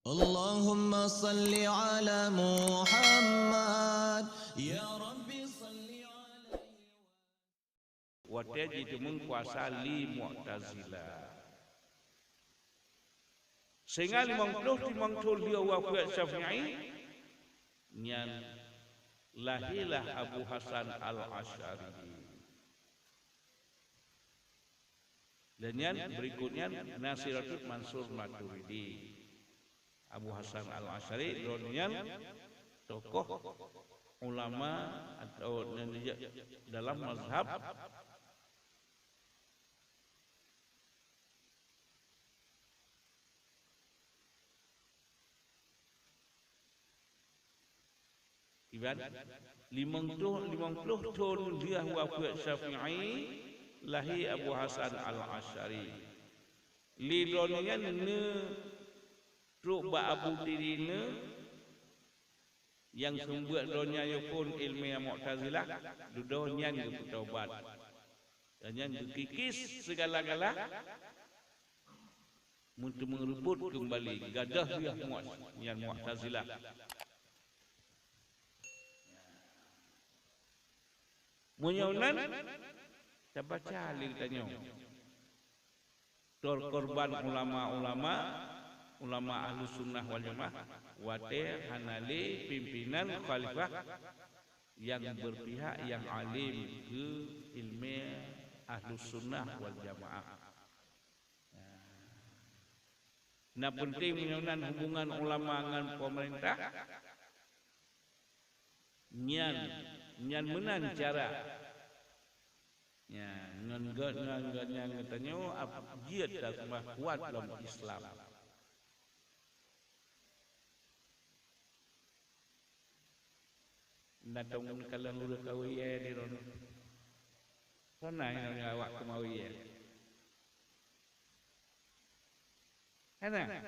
اللهم صل على محمد يا ربي صل عليه. Watajidu mengkuasai Mu'tazilah. Sehingga 50 dia wafat Syafi'i nyan lahilah Abu Hasan Al-Asy'ari. Dan yang berikutnya Nasiratul Mansur Maturidi. Abu Hasan Al-Asy'ari dulunya tokoh ulama atau dalam mazhab Iban 50 tahun dia wafat Syafi'i lahir Abu Hasan Al-Asy'ari. Li dunia ne truk ba Abu dirina yang sumber dunia pun ilmiah Mu'tazilah dudonya yang bertaubat. Dan yang dikikis segala-gala untuk merebut kembali gadah dia yang Mu'tazilah. Munyonan saya baca lagi tanya. Korban ulama ahlu sunnah wal jamaah wate hanali pimpinan khalifah yang berpihak yang alim ke ilmu ahlu sunnah wal jamaah. Nah penting menyonan hubungan ulama dengan pemerintah nyan menan cara ngan yang katanya jihad dan kuat dalam Islam. Natong kalau udah kawiye di rono. Sana yang awak kemawiye. Ana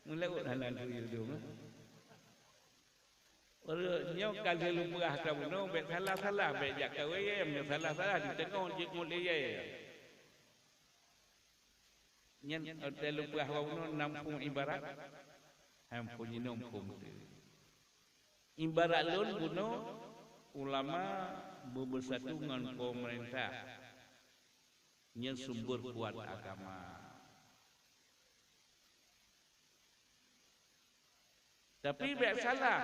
mulai halan tu dulu. Orang nyaw kalau lupa kamu no bet salah bet jak kawiye menyo salah di tengah jik mulia. Nyen hotel lupa kamu no nampung ibarat hampun nampung tu. Ibarat lun bunuh ulama bersatu dengan pemerintah yang sumber kuat agama. Tapi tak salah.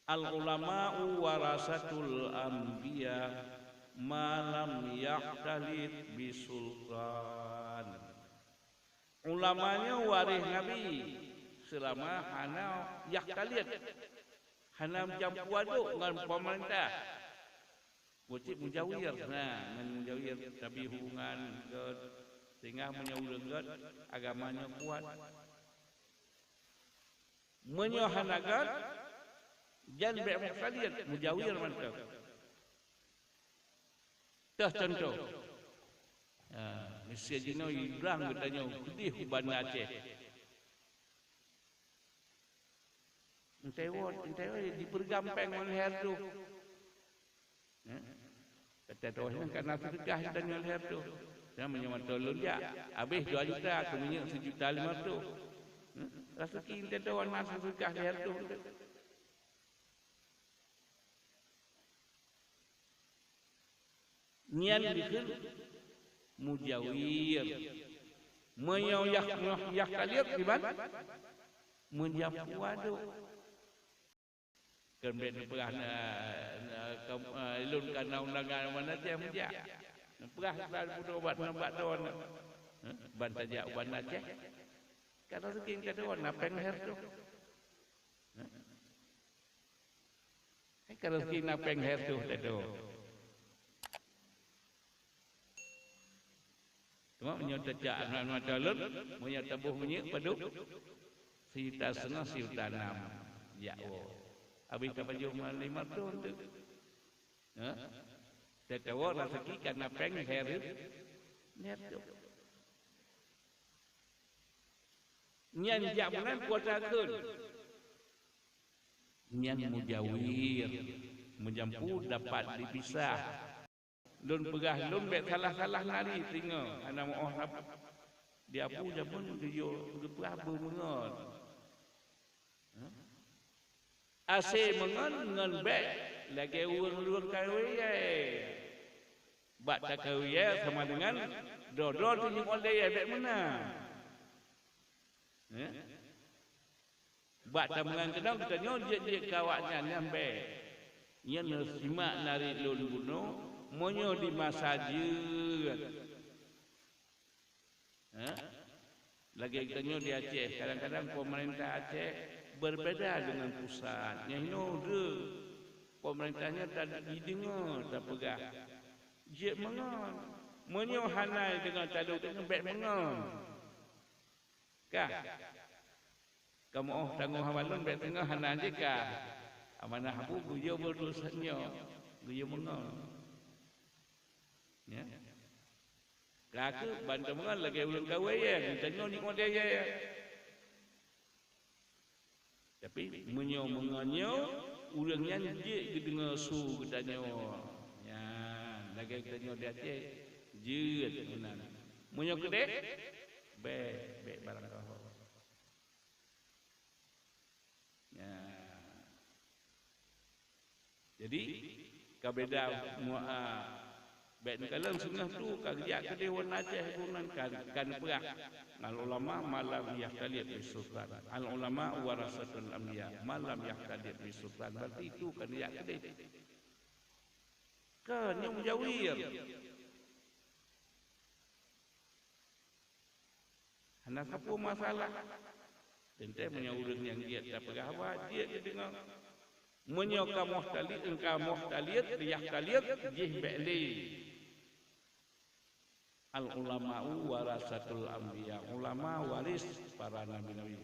Al-ulama'u warasatul anbiya ma lam yahtalit bisultan. Ulamanya waris Nabi selama hana yahtalit hana jampu aduk dengan pemerintah wajib mujawir mujawir tapi hubungan ke sehingga menyaulengat agamanya kuat menyohanakan jan be mukhtalid mujawir mantap dah contoh Mesti jino Ibrahim katanya pedih uban Aceh. Entah di pergampang oleh tu. Kata tuan karena sedekah dan oleh tu. Saya menyumbang tolong dia. Habis 2 juta, kemudian 1,500,000. Rasa kita tuan masuk sedekah leher tu. Nian bikin mujawir. Menyawyak kalian gimana? Menjapu waduk. Kemudian perah ilun karena undangan mana dia menjak. Perah selalu punya obat tuan. Bantajak uban Aceh. Kata sekian kata tuan, apa yang leher tu? Kalau sekian apa yang leher tu? Cuma menyatakan anak-anak talent, menyatakan bunyi paduk. Sita senang sita enam. Ya Allah. Habis kita jumpa 5 tahun tu. Saya tahu rezeki karena pengen herib. Niat tu. Nian jamunan kuatakan. Nian mujawir. Menjampu dapat dipisah. Lun pegah lun bet salah-salah nari tinggal. Anak mohon dia pun jamun dia berapa mengon. Ase mengon ngan bek lagi urang kawe ye. Bak tak kawe ye sama dengan dodol tu yang oleh ye bek mana. Bak tak mengan kenal kita nyo je kawaknya nyambe. Nya simak nari lun buno monyo di masajid. Lagi kita nyo di Aceh, kadang-kadang pemerintah Aceh berbeda dengan pusat. Yang ini pemerintahnya tak didengar, tak pegah. Dia mengon. Menyo hanai dengan taluk dengan bek mengon. Kah? Kamu tanggung hamalun bek tengah hanai je kah? Amanah aku guyo berdosanya. Guyo mengon. Ya. Kaka bantu mengon lagi ulang kawe ya. Tengok ni kau dia ya. Tapi menyo mengonyo urangnya je dengar su katanya. Ya, lagi katanya dia je jeut menan. Menyo gede be barang kau. Ya. Jadi kabeda muaa baik kalau sunah tu kerja ke Dewan Aceh gunan kan perah al ulama malam yahtaliat bisultan al ulama warasatul anbiya malam yahtaliat bisultan berarti itu kan dia ke kan yang mujawir hendak apa masalah tentu menyaurin yang dia tak perah dia dengar menyoka muhtaliat engkau muhtaliat yahtaliat jih ba'li al ulama'u warasatul anbiya ulama waris para nabi-nabi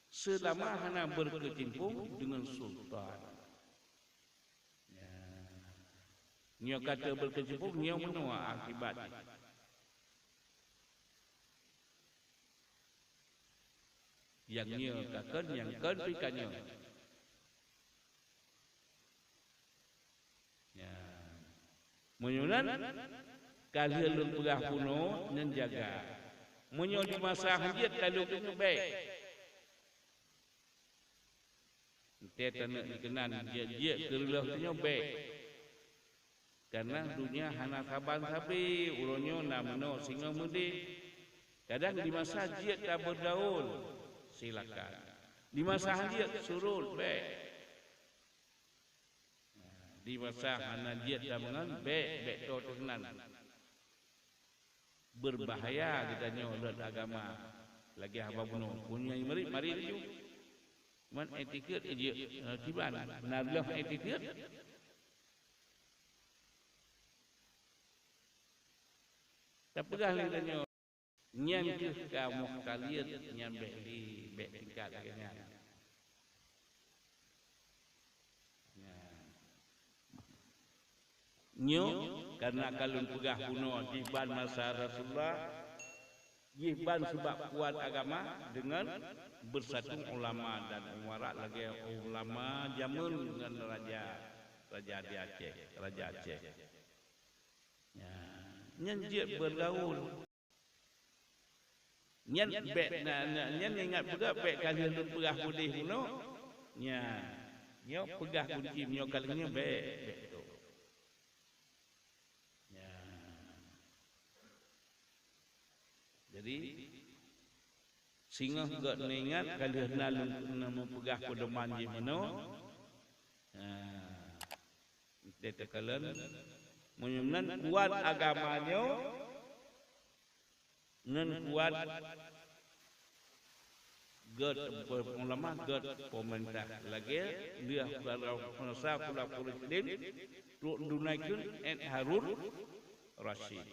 selama hana berkecimpung dengan sultan ya nyo kata berkecimpung nyo menua akibat yang nyo kata yang kan pikannya ya menyunan kalian lun pegah kuno menjaga menyo di masa hajat kalau itu baik kita nak dikenan dia kerelah tu baik karena dunia hana saban sabi ulonyo namno singa mudi kadang di masa hajat tak bergaul silakan di masa hajat surul baik di masa hana hajat tak mengan baik tu tenan berbahaya kita nyolot agama lagi apa bunuh punya mari tu man etiket je tiban narlah etiket tak pegah kita nyo nyan ke kamu kalian nyan beli bek tingkat agaknya nyo karena kalau pegah kuno jiban masa Rasulullah jiban sebab kuat agama dengan bersatu ulama dan umara lagi ulama jamun dengan raja di Aceh raja Aceh ya nyen bergaul nyen bek nyen ingat juga bek kalian pegah putih kuno nya nyo pegah kunci nyo kalinya bek tu jadi singa gak ningat kalau nak pegah kudeman je mano kita kalian menyunan kuat agamanya nan kuat gad ulama gad pemerintah lagi dia kalau pengusaha pula presiden dunaikan Harun Rashid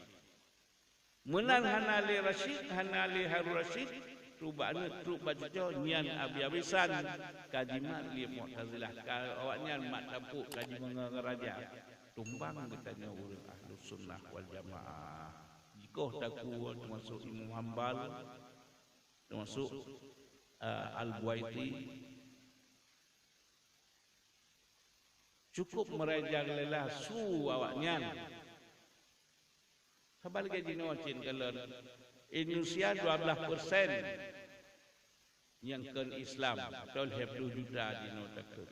menang hanali Rashid hanali Harun Rashid rubana baca nyan abisan kajiman li Mu'tazilah awaknya mak tampuk kaji mengaraja tumbang katanya urang Ahlus Sunnah wal Jamaah jika taku termasuk Imam Hanbal termasuk Al-Buaiti cukup merajang lelah su awaknya Habal gaji no cin kalan Indonesia 12% yang ke Islam atau 20 juta di Notakut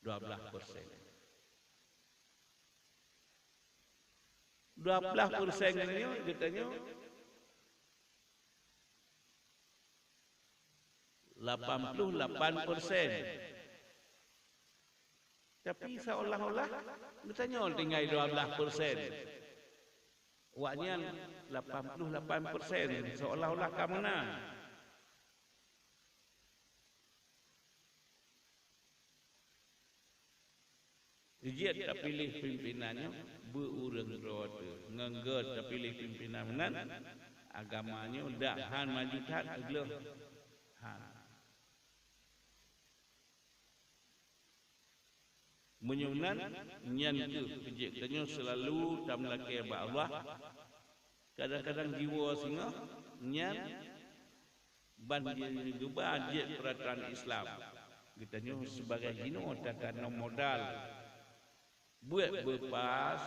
12%. 12% ini katanya 88%. Tapi seolah-olah katanya tinggal 12%. Waknya 88%, seolah-olah ke mana? Dia tak pilih pimpinannya, berurang rota. Ngengget tak pilih pimpinan agamanya, dah han maju tak aglah. Menyunan nyan ke kejadiannya selalu tak melaki Allah. Kadang-kadang jiwa singa nyan banjir juga banjir peraturan Islam. Kitanya sebagai hino takkan modal buat berpas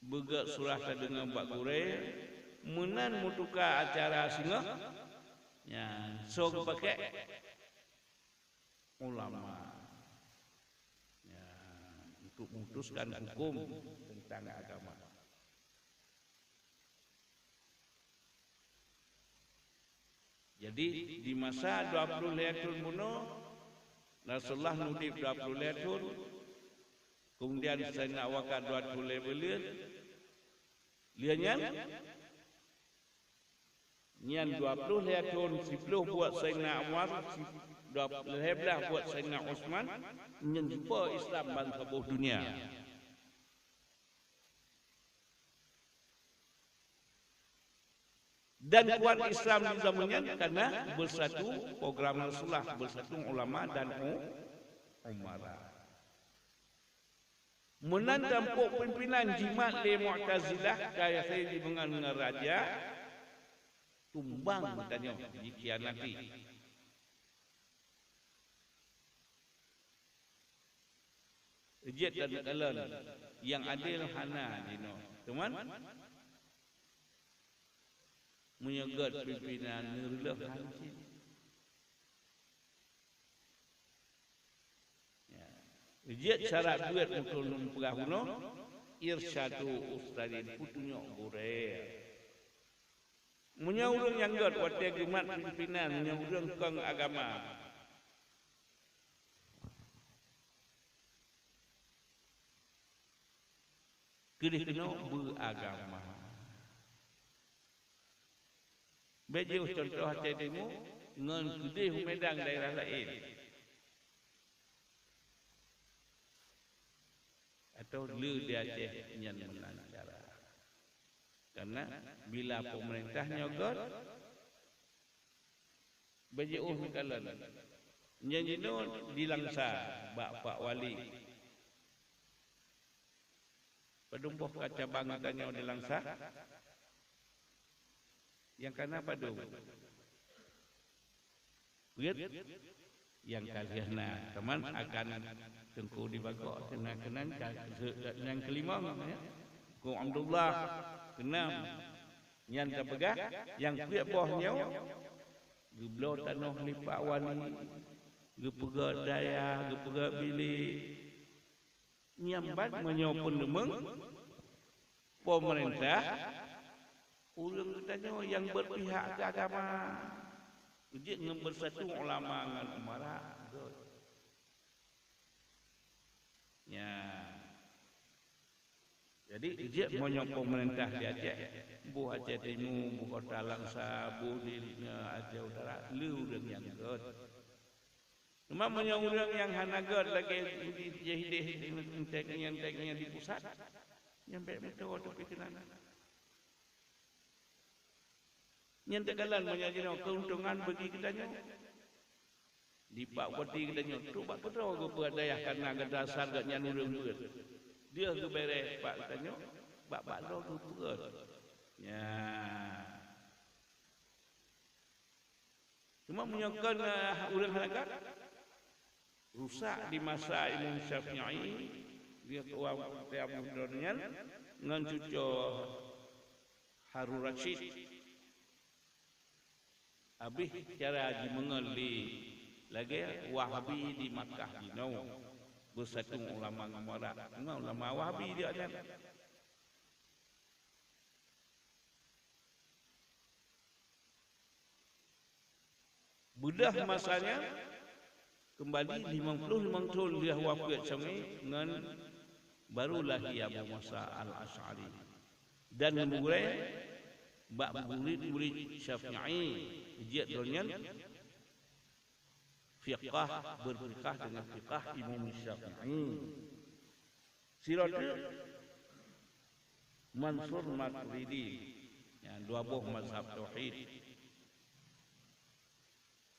bergerak surah dengan Pak Gure menan mutuka acara singa ya so pakai ulama ya untuk memutuskan hukum tentang agama. Jadi di masa 20 Lailatul Muno Rasulullah nudib 20 Lailatul. Kemudian Sayyidina Awakar 20 Lailatul. Liannya nyan 20 Lailatul 10 buat Sayyidina Umar, 12 buat Sayyidina Utsman, nyan jumpa Islam bangsa dunia. Dan kuat Islam di zamannya karena bersatu program Rasulullah, bersatu ulama dan umara. Menan tampuk pimpinan jimat le Mu'tazilah kaya saya di dengan raja tumbang katanya dikhianati. Ejit dan kalan yang adil hana dino. Teman menyegat pimpinan nurlah hancin. Ejit syarat duit untuk perahuno irsyadu ustadin putunya gure. Menyaurung yang god wadah gemat pimpinan menyaurung kong agama. Kena beragama. Bejauh contoh hati demo ngan kedih Medang daerah lain. Atau le di Aceh nyan menancara. Karena bila pemerintah nyogot bejauh mekalan. Nyanjino dilangsa Pak Wali. Pedumpuh kaca bangutannya dilangsa. Yang kana padu Wit yang kalian teman akan tengku di bagok kenan yang kelima ya Ku Abdullah keenam yang terpegah yang kuat bohnya geblo tanah lipak wani gepega daya gepega bilik nyambat menyopun demeng pemerintah ulung katanya yang berpihak ke agama. Dia bersatu ulama dengan umara. Ya. Jadi dia menyokong pemerintah di Aceh. Bu Aceh Timur, Bu Kota Langsa, Bu di Aceh Utara, lu dan yang god. Cuma menyokong yang hanagot lagi di jahidih tekniknya di pusat. Nyampe metode tapi kenana. Nyentekalan menyajino keuntungan bagi kitanya. Di Pak Wati kitanya tu Pak Putra ke peradayah karena ke dasar ke nyanurung buat. Dia ke beres Pak kitanya. Pak Lo ke perat. Ya. Cuma menyokong orang halakat. Rusak di masa Imam Syafi'i. Dia keluar tiap mudahnya. Dengan cucuk Harun Rashid habis cara di mengali lagi Wahabi di Makkah di Nau bersatu ulama ngamarat ulama Wahabi dia ada budah masanya kembali 55 tahun dia wafat sangai dengan barulah ia Abu Musa Al-Asy'ari dan mulai bab murid Syafi'i dia donyan fiqh berfiqh dengan fiqh Imam Syafi'i siratu Mansur Maturidi yang dua buah mazhab tauhid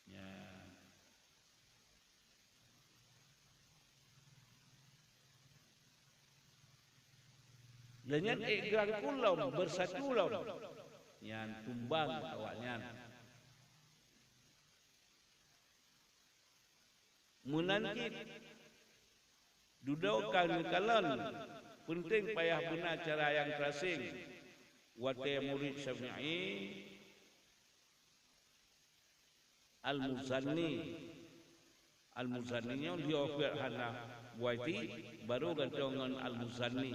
ya. Lenyan egrang kulau bersatu lau yang tumbang awaknya menangkit dudau kalan penting payah benar cara yang terasing wate murid Syafi'i Al-Muzanni nya dia offer hana waiti baru gantongan Al-Muzanni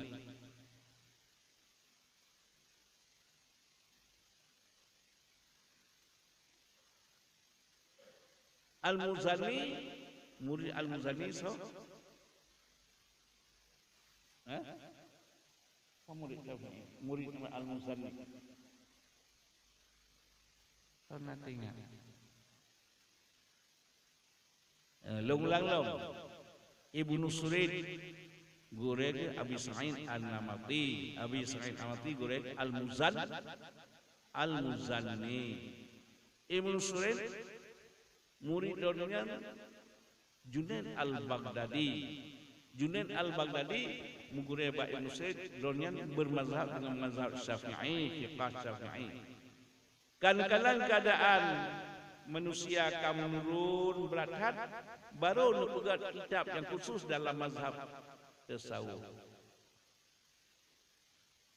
Al-Muzanni murid Al-Muzanni so apa murid Al-Muzanni pernah tengok long Ibnu Suraid gurek Abi Sa'id An-Namati Abi Sa'id An-Namati gurek Al-Muzanni Ibnu Suraid murid donnya Junaid Al-Baghdadi mugure ba Ibnu Sa'id donnya bermazhab dengan mazhab Syafi'i fiqh Syafi'i kan-kalan keadaan manusia kamurun berat baru nupegat kitab yang khusus dalam mazhab tasawuf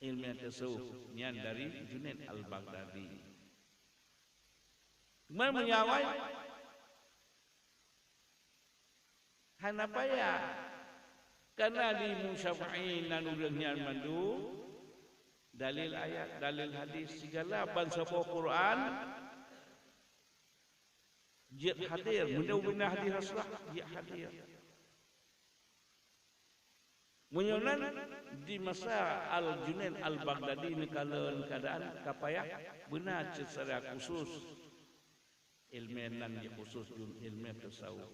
ilmu tasawuf yang dari Junaid Al-Baghdadi menyawai hanapaya karena di Syafi'i nanurnya mandu dalil ayat dalil hadis segala bangsa Quran jid hadir mudah-mudahan hadir Rasulullah jid hadir menyonan di masa Al-Junaid Al-Baghdadi ni kalau keadaan kapayah benar secara khusus ilmu nan khusus ilmu tasawuf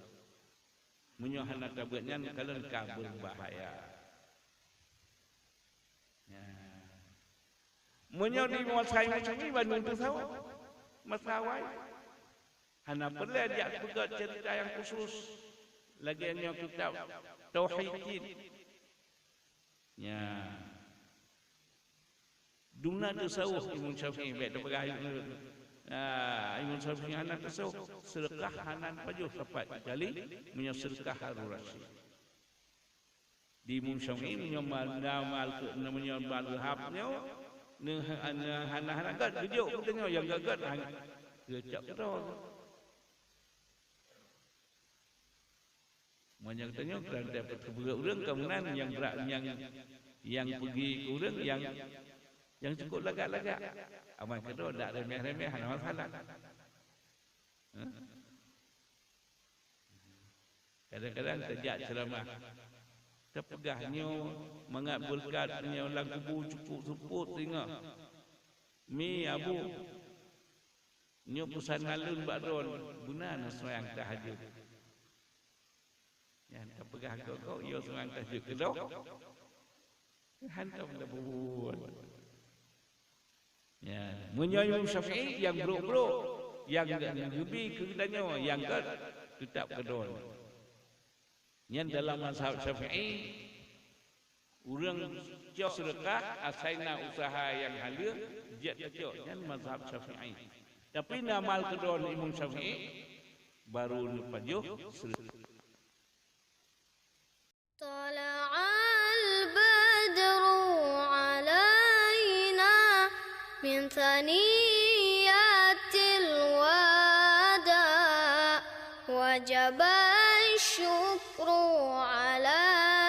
menyohana kabutnya kalau kabur bahaya ya menyodi masai macam ni bandung tasawuf masawai hana perlu dia pegat cerita yang khusus lagi yang kitab tauhid ya duna tasawuf Imam Syafi'i baik terpegang Imam Syafi'i anak tasawuf sedekah hanan pajuh tepat kali sedekah Harun Rashid di Imam Syafi'i menyomal habnya hana gad gejuk tengok yang gagat gecak betul banyak tengok kerana dapat kebuka urang kemudian yang berat yang pergi ke urang yang cukup lagak-lagak aman kedua tak remeh-remeh hana masalah kadang-kadang sejak ceramah terpegahnya mengabulkannya ulang kubu cukup suput tengok mi abu nyo pusan halun bakron guna semayang tahajud yang terpegah kau yo semayang tahajud kedok hantam dah buat ya menyoyong Syafi'i yang bro-bro yang lebih kepadanya yang tetap kedon yang dalam mazhab Syafi'i orang cok sedekah asaina usaha yang halia jat cok yang mazhab Syafi'i tapi namal kedon Imam Syafi'i baru pajuh طلع البدر علينا من ثنيات الوداع وجب الشكر على